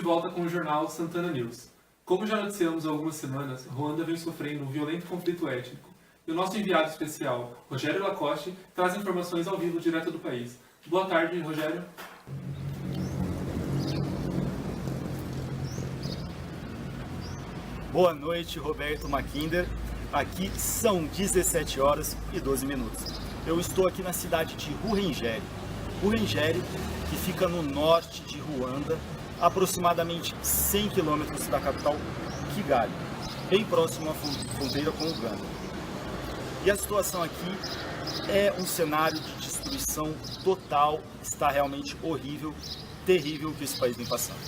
volta com o jornal Santana News. Como já noticiamos há algumas semanas, Ruanda vem sofrendo um violento conflito étnico. E o nosso enviado especial, Rogério Lacoste, traz informações ao vivo direto do país. Boa tarde, Rogério. Boa noite, Roberto Mackinder. Aqui são 17 horas e 12 minutos. Eu estou aqui na cidade de Ruhengeri. Ruhengeri, que fica no norte de Ruanda, aproximadamente 100 quilômetros da capital Kigali, bem próximo à fronteira com o Uganda. E a situação aqui é um cenário de destruição total, está realmente horrível, terrível o que esse país vem passando.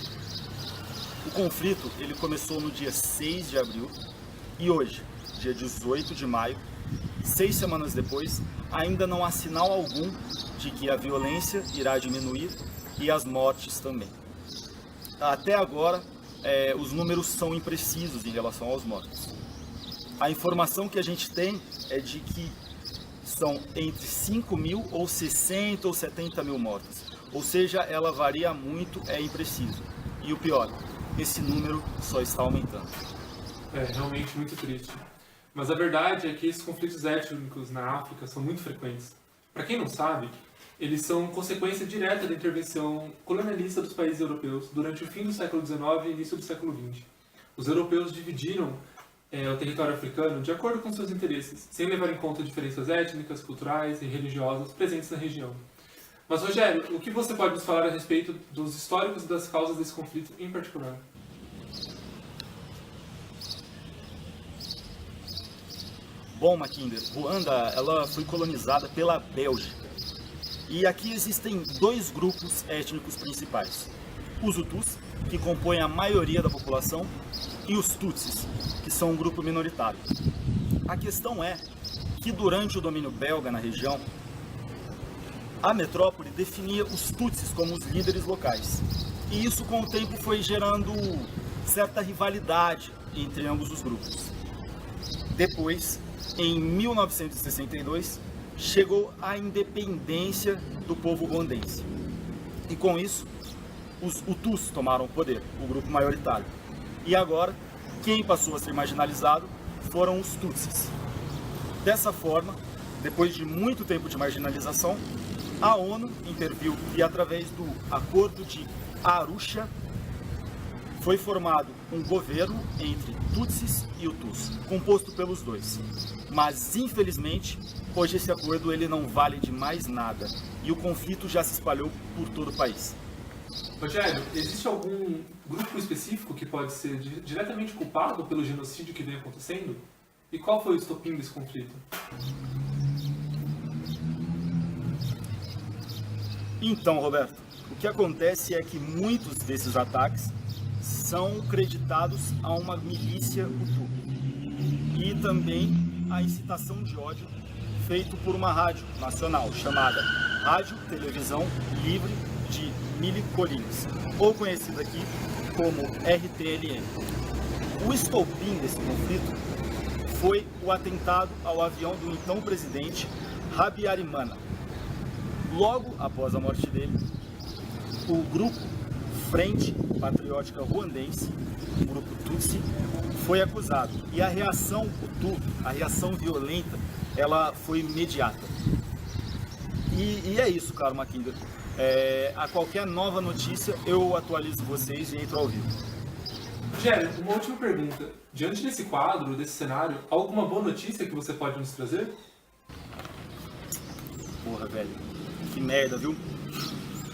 O conflito ele começou no dia 6 de abril e hoje, dia 18 de maio, 6 semanas depois, ainda não há sinal algum de que a violência irá diminuir e as mortes também. Até agora, os números são imprecisos em relação aos mortos. A informação que a gente tem é de que são entre 5 mil ou 60 ou 70 mil mortos. Ou seja, ela varia muito, é impreciso. E o pior, esse número só está aumentando. É realmente muito triste. Mas a verdade é que esses conflitos étnicos na África são muito frequentes. Para quem não sabe, eles são consequência direta da intervenção colonialista dos países europeus durante o fim do século XIX e início do século XX. Os europeus dividiram o território africano de acordo com seus interesses, sem levar em conta diferenças étnicas, culturais e religiosas presentes na região. Mas, Rogério, o que você pode nos falar a respeito dos históricos e das causas desse conflito em particular? Bom, Mackinder, Ruanda ela foi colonizada pela Bélgica. E aqui existem dois grupos étnicos principais. Os Hutus, que compõem a maioria da população, e os Tutsis, que são um grupo minoritário. A questão é que durante o domínio belga na região, a metrópole definia os Tutsis como os líderes locais. E isso com o tempo foi gerando certa rivalidade entre ambos os grupos. Depois, em 1962, chegou a independência do povo ruandense. E com isso, os Hutus tomaram o poder, o grupo maioritário. E agora, quem passou a ser marginalizado foram os Tutsis. Dessa forma, depois de muito tempo de marginalização, a ONU interviu e através do Acordo de Arusha foi formado um governo entre Tutsis e Hutus, composto pelos dois. Mas, infelizmente, hoje esse acordo ele não vale de mais nada e o conflito já se espalhou por todo o país. Rogério, existe algum grupo específico que pode ser diretamente culpado pelo genocídio que vem acontecendo? E qual foi o estopim desse conflito? Então, Roberto, o que acontece é que muitos desses ataques são creditados a uma milícia Hutu e também a incitação de ódio feito por uma rádio nacional chamada Rádio Televisão Livre de Mille-Collines, ou conhecida aqui como RTLM. O estopim desse conflito foi o atentado ao avião do então presidente Habyarimana. Logo após a morte dele, o grupo Frente Patriótica Ruandense, o grupo Tutsi, foi acusado. E a reação Hutu, a reação violenta, ela foi imediata. E é isso, caro Mackinder. A qualquer nova notícia, eu atualizo vocês e entro ao vivo. Rogério, uma última pergunta. Diante desse quadro, desse cenário, há alguma boa notícia que você pode nos trazer? Porra, velho. Que merda, viu?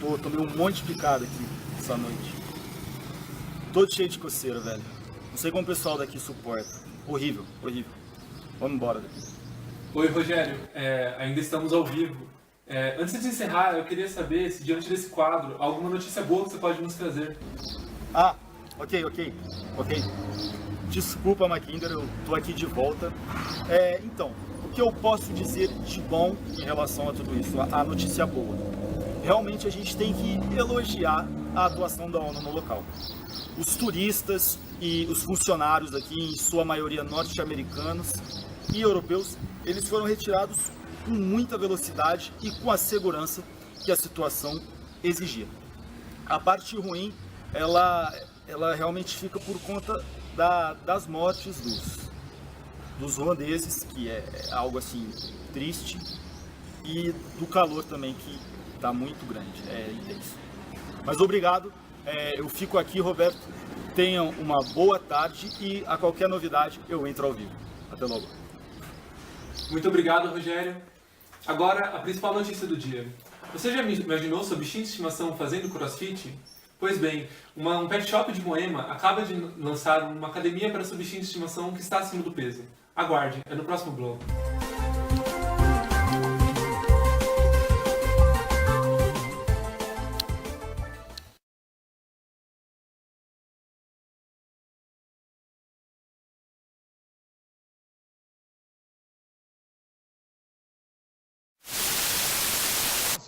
Pô, tomei um monte de picada aqui essa noite. Todo cheio de coceira, velho. Não sei como o pessoal daqui suporta. Horrível, horrível. Vamos embora daqui. Oi, Rogério. Ainda estamos ao vivo. Antes de encerrar, eu queria saber se diante desse quadro, há alguma notícia boa que você pode nos trazer. Ah, ok. Desculpa, Mackinder, eu tô aqui de volta. Então, o que eu posso dizer de bom em relação a tudo isso, a notícia boa? Realmente a gente tem que elogiar a atuação da ONU no local. Os turistas e os funcionários aqui, em sua maioria norte-americanos e europeus, eles foram retirados com muita velocidade e com a segurança que a situação exigia. A parte ruim, ela ela realmente fica por conta das mortes dos ruandeses, que é algo assim triste, e do calor também, que está muito grande, é intenso. Mas obrigado, eu fico aqui, Roberto. Tenham uma boa tarde e a qualquer novidade eu entro ao vivo. Até logo. Muito obrigado, Rogério. Agora, a principal notícia do dia. Você já imaginou seu bichinho de estimação fazendo crossfit? Pois bem, um pet shop de Moema acaba de lançar uma academia para seu bichinho de estimação que está acima do peso. Aguarde, é no próximo bloco.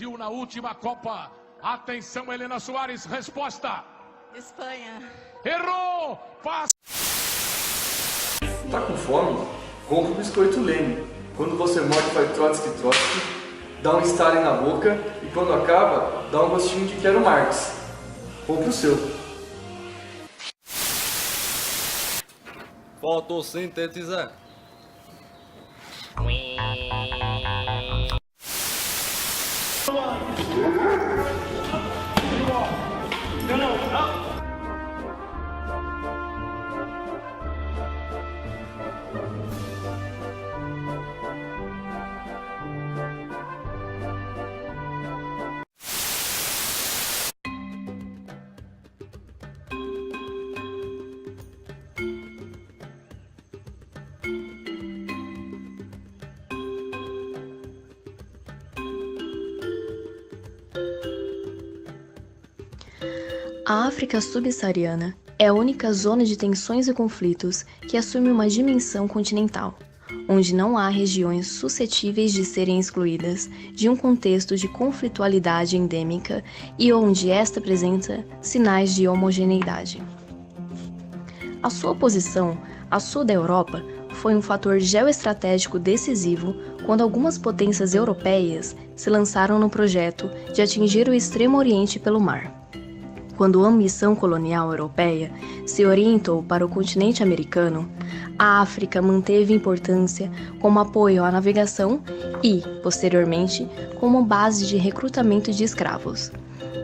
Brasil na última Copa. Atenção, Helena Soares, resposta. Espanha. Errou! Passa! Tá com fome? Compre o biscoito Leme. Quando você morde, faz Trotsky, dá um estalo na boca e quando acaba, dá um gostinho de quero Marx. Compre o seu. Fotossintetizar. A África subsaariana é a única zona de tensões e conflitos que assume uma dimensão continental, onde não há regiões suscetíveis de serem excluídas de um contexto de conflitualidade endêmica e onde esta apresenta sinais de homogeneidade. A sua posição a sul da Europa foi um fator geoestratégico decisivo quando algumas potências europeias se lançaram no projeto de atingir o Extremo Oriente pelo mar. Quando a ambição colonial europeia se orientou para o continente americano, a África manteve importância como apoio à navegação e, posteriormente, como base de recrutamento de escravos.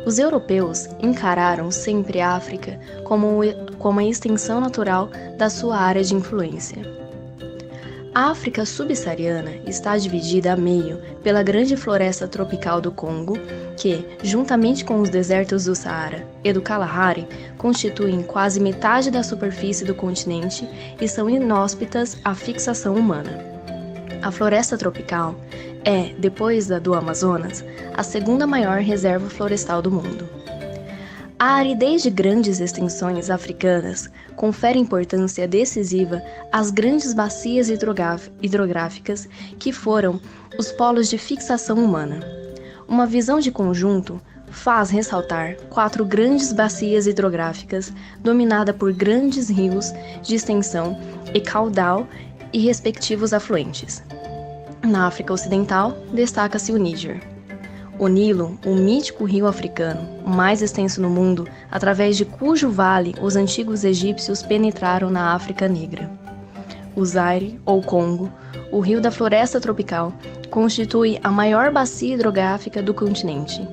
Os europeus encararam sempre a África como a extensão natural da sua área de influência. A África subsaariana está dividida a meio pela grande floresta tropical do Congo, que, juntamente com os desertos do Saara e do Kalahari, constituem quase metade da superfície do continente e são inóspitas à fixação humana. A floresta tropical é, depois da do Amazonas, a segunda maior reserva florestal do mundo. A aridez de grandes extensões africanas confere importância decisiva às grandes bacias hidrográficas que foram os polos de fixação humana. Uma visão de conjunto faz ressaltar 4 grandes bacias hidrográficas dominadas por grandes rios de extensão e caudal e respectivos afluentes. Na África Ocidental, destaca-se o Níger. O Nilo, o mítico rio africano, o mais extenso no mundo, através de cujo vale os antigos egípcios penetraram na África Negra. O Zaire, ou Congo, o rio da floresta tropical, constitui a maior bacia hidrográfica do continente.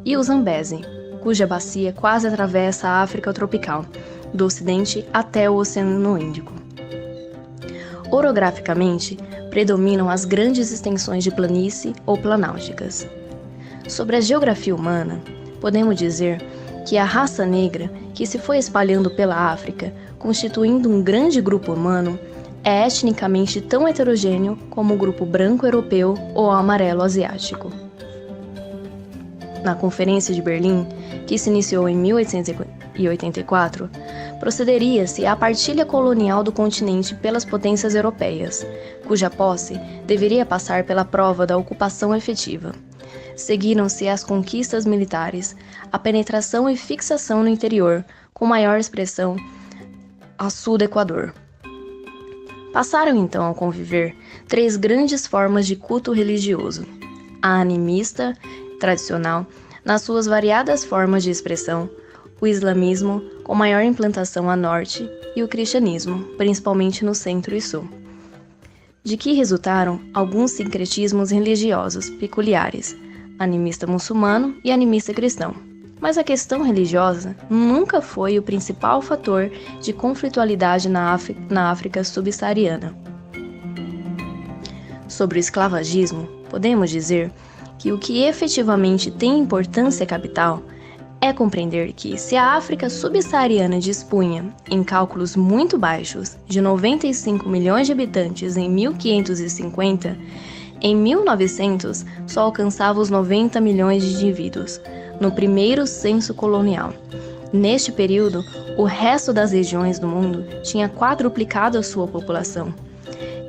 E o Zambeze, cuja bacia quase atravessa a África tropical, do ocidente até o Oceano Índico. Orograficamente, predominam as grandes extensões de planície ou planálticas. Sobre a geografia humana, podemos dizer que a raça negra, que se foi espalhando pela África, constituindo um grande grupo humano, é etnicamente tão heterogêneo como o grupo branco europeu ou amarelo asiático. Na Conferência de Berlim, que se iniciou em 1884, procederia-se à partilha colonial do continente pelas potências europeias, cuja posse deveria passar pela prova da ocupação efetiva. Seguiram-se as conquistas militares, a penetração e fixação no interior, com maior expressão a sul do Equador. Passaram então a conviver 3 grandes formas de culto religioso: a animista, tradicional, nas suas variadas formas de expressão, o islamismo, com maior implantação a norte, e o cristianismo, principalmente no centro e sul. De que resultaram alguns sincretismos religiosos peculiares, animista muçulmano e animista cristão. Mas a questão religiosa nunca foi o principal fator de conflitualidade na África subsaariana. Sobre o esclavagismo, podemos dizer que o que efetivamente tem importância capital é compreender que, se a África subsaariana dispunha, em cálculos muito baixos, de 95 milhões de habitantes em 1550, em 1900 só alcançava os 90 milhões de indivíduos, no primeiro censo colonial. Neste período, o resto das regiões do mundo tinha quadruplicado a sua população.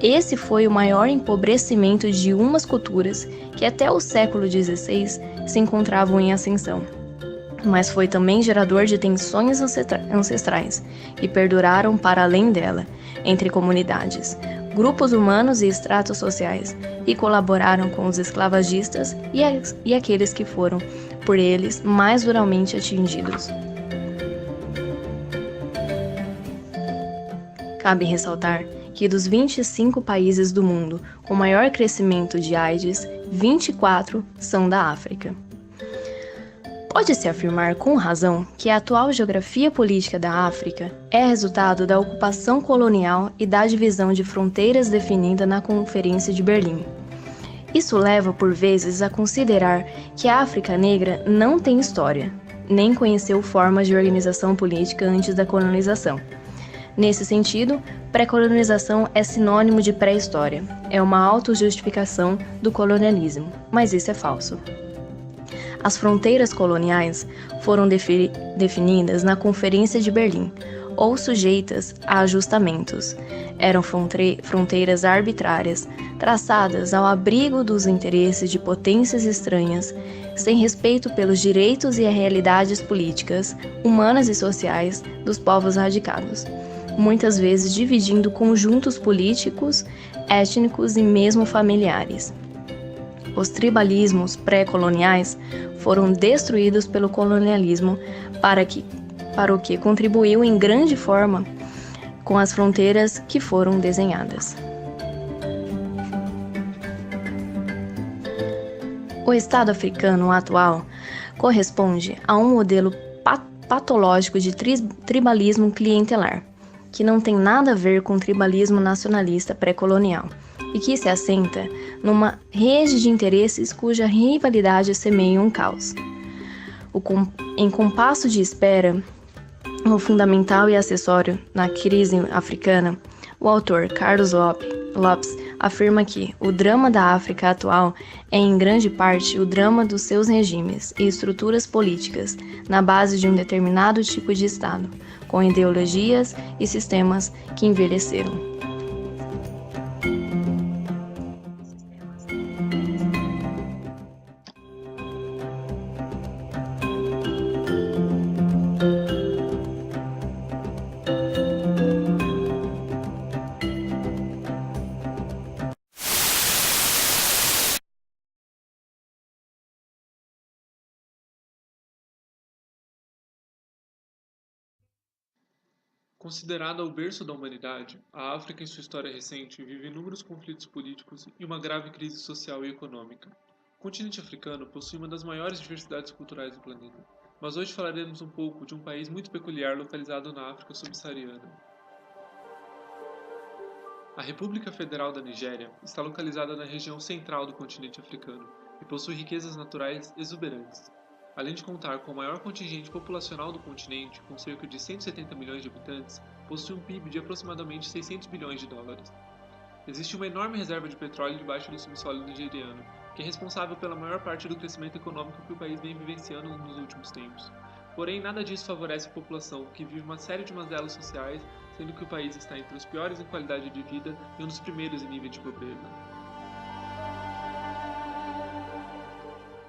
Esse foi o maior empobrecimento de umas culturas que até o século XVI se encontravam em ascensão. Mas foi também gerador de tensões ancestrais, que perduraram para além dela, entre comunidades, grupos humanos e estratos sociais, e colaboraram com os esclavagistas e aqueles que foram, por eles, mais duramente atingidos. Cabe ressaltar que dos 25 países do mundo com maior crescimento de AIDS, 24 são da África. Pode-se afirmar com razão que a atual geografia política da África é resultado da ocupação colonial e da divisão de fronteiras definida na Conferência de Berlim. Isso leva, por vezes, a considerar que a África Negra não tem história, nem conheceu formas de organização política antes da colonização. Nesse sentido, pré-colonização é sinônimo de pré-história, é uma autojustificação do colonialismo, mas isso é falso. As fronteiras coloniais foram definidas na Conferência de Berlim, ou sujeitas a ajustamentos. Eram fronteiras arbitrárias, traçadas ao abrigo dos interesses de potências estranhas, sem respeito pelos direitos e realidades políticas, humanas e sociais dos povos radicados, muitas vezes dividindo conjuntos políticos, étnicos e mesmo familiares. Os tribalismos pré-coloniais foram destruídos pelo colonialismo para o que contribuiu em grande forma com as fronteiras que foram desenhadas. O Estado africano atual corresponde a um modelo patológico de tribalismo clientelar, que não tem nada a ver com o tribalismo nacionalista pré-colonial, e que se assenta numa rede de interesses cuja rivalidade semeia um caos. Em compasso de espera, o fundamental e acessório na crise africana, o autor Carlos Lopes afirma que o drama da África atual é em grande parte o drama dos seus regimes e estruturas políticas na base de um determinado tipo de Estado, com ideologias e sistemas que envelheceram. Considerada o berço da humanidade, a África em sua história recente vive inúmeros conflitos políticos e uma grave crise social e econômica. O continente africano possui uma das maiores diversidades culturais do planeta, mas hoje falaremos um pouco de um país muito peculiar localizado na África subsaariana. A República Federal da Nigéria está localizada na região central do continente africano e possui riquezas naturais exuberantes. Além de contar com o maior contingente populacional do continente, com cerca de 170 milhões de habitantes, possui um PIB de aproximadamente 600 bilhões de dólares. Existe uma enorme reserva de petróleo debaixo do subsolo nigeriano, que é responsável pela maior parte do crescimento econômico que o país vem vivenciando nos últimos tempos. Porém, nada disso favorece a população, que vive uma série de mazelas sociais, sendo que o país está entre os piores em qualidade de vida e um dos primeiros em nível de pobreza.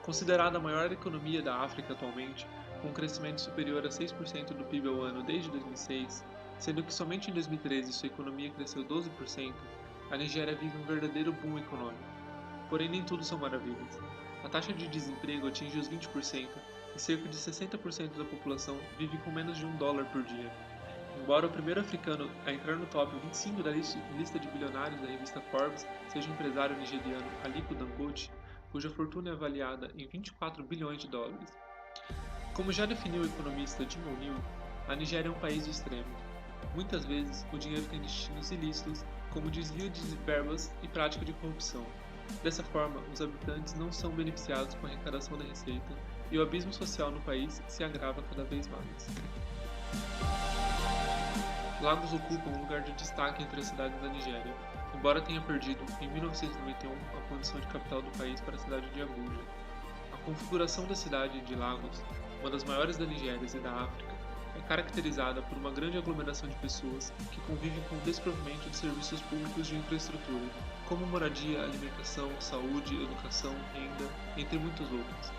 Considerada a maior economia da África atualmente, com um crescimento superior a 6% do PIB ao ano desde 2006, sendo que somente em 2013 sua economia cresceu 12%, a Nigéria vive um verdadeiro boom econômico. Porém, nem tudo são maravilhas. A taxa de desemprego atinge os 20% e cerca de 60% da população vive com menos de $1 por dia. Embora o primeiro africano a entrar no top 25 da lista de bilionários da revista Forbes seja o empresário nigeriano Aliko Dangote, cuja fortuna é avaliada em $24 bilhões. Como já definiu o economista Jim O'Neill, a Nigéria é um país do extremo. Muitas vezes, o dinheiro tem destinos ilícitos, como desvio de verbas e prática de corrupção. Dessa forma, os habitantes não são beneficiados com a arrecadação da receita e o abismo social no país se agrava cada vez mais. Lagos ocupam um lugar de destaque entre as cidades da Nigéria, embora tenha perdido, em 1991, a condição de capital do país para a cidade de Abuja. A configuração da cidade de Lagos, uma das maiores da Nigéria e da África, é caracterizada por uma grande aglomeração de pessoas que convivem com o desprovimento de serviços públicos de infraestrutura, como moradia, alimentação, saúde, educação, renda, entre muitos outros.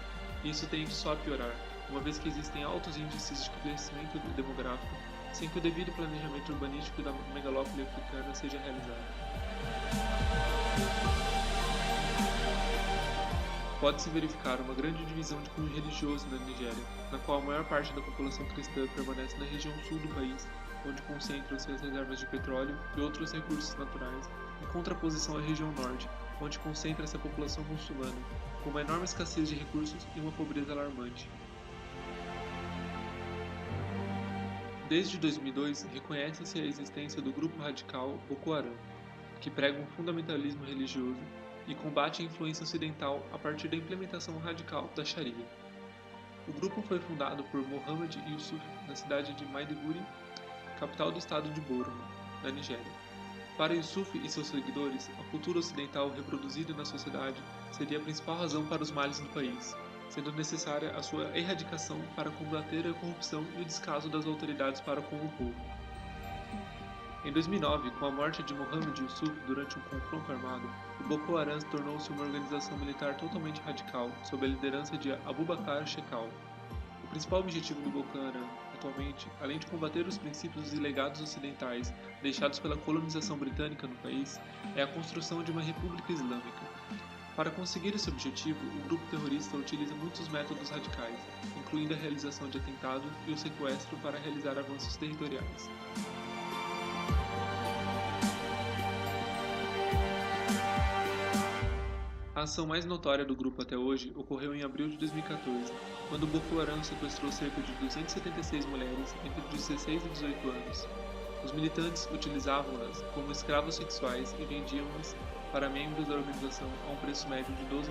E isso tende só a piorar, uma vez que existem altos índices de crescimento demográfico, sem que o devido planejamento urbanístico da megalópole africana seja realizado. Pode-se verificar uma grande divisão de cunho religioso na Nigéria, na qual a maior parte da população cristã permanece na região sul do país, onde concentram-se as reservas de petróleo e outros recursos naturais, em contraposição à região norte, onde concentra-se a população muçulmana, com uma enorme escassez de recursos e uma pobreza alarmante. Desde 2002, reconhece-se a existência do grupo radical Boko Haram, que prega um fundamentalismo religioso e combate a influência ocidental a partir da implementação radical da Sharia. O grupo foi fundado por Mohammed Yusuf na cidade de Maiduguri, capital do estado de Borno, na Nigéria. Para Yusuf e seus seguidores, a cultura ocidental reproduzida na sociedade seria a principal razão para os males do país, sendo necessária a sua erradicação para combater a corrupção e o descaso das autoridades para com o povo. Em 2009, com a morte de Mohammed Yusuf durante um confronto armado, o Boko Haram tornou-se uma organização militar totalmente radical, sob a liderança de Abubakar Shekau. O principal objetivo do Boko Haram, atualmente, além de combater os princípios e legados ocidentais deixados pela colonização britânica no país, é a construção de uma república islâmica. Para conseguir esse objetivo, o grupo terrorista utiliza muitos métodos radicais, incluindo a realização de atentados e o sequestro para realizar avanços territoriais. A ação mais notória do grupo até hoje ocorreu em abril de 2014, quando o Boko Haram sequestrou cerca de 276 mulheres entre 16 e 18 anos. Os militantes utilizavam-nas como escravos sexuais e vendiam-nas para membros da organização a um preço médio de $12.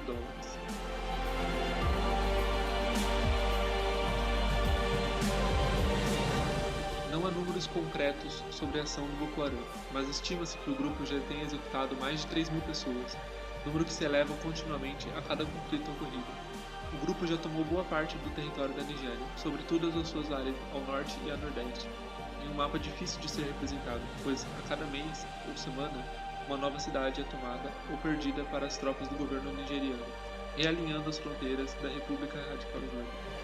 Não há números concretos sobre a ação do Boko Haram, mas estima-se que o grupo já tenha executado mais de 3.000 pessoas, número que se eleva continuamente a cada conflito ocorrido. O grupo já tomou boa parte do território da Nigéria, sobretudo as suas áreas ao norte e a nordeste, em um mapa difícil de ser representado, pois a cada mês ou semana uma nova cidade é tomada ou perdida para as tropas do governo nigeriano, realinhando as fronteiras da República Radical Islâmica.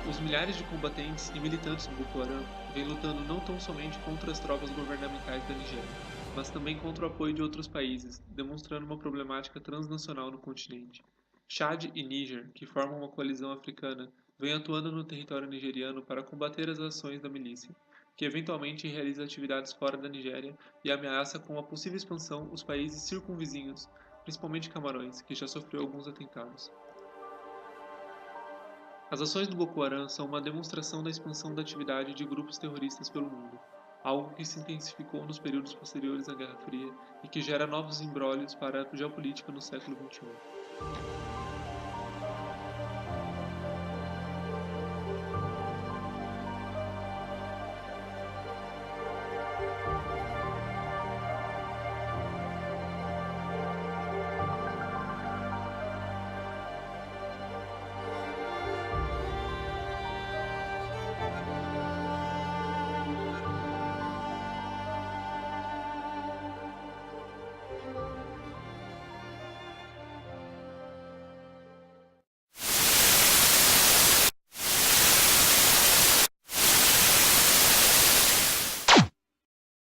Os milhares de combatentes e militantes do Boko Haram vêm lutando não tão somente contra as tropas governamentais da Nigéria, mas também contra o apoio de outros países, demonstrando uma problemática transnacional no continente. Chad e Níger, que formam uma coalizão africana, vêm atuando no território nigeriano para combater as ações da milícia, que eventualmente realiza atividades fora da Nigéria e ameaça com a possível expansão os países circunvizinhos, principalmente Camarões, que já sofreu alguns atentados. As ações do Boko Haram são uma demonstração da expansão da atividade de grupos terroristas pelo mundo, algo que se intensificou nos períodos posteriores à Guerra Fria e que gera novos embrólios para a geopolítica no século XXI.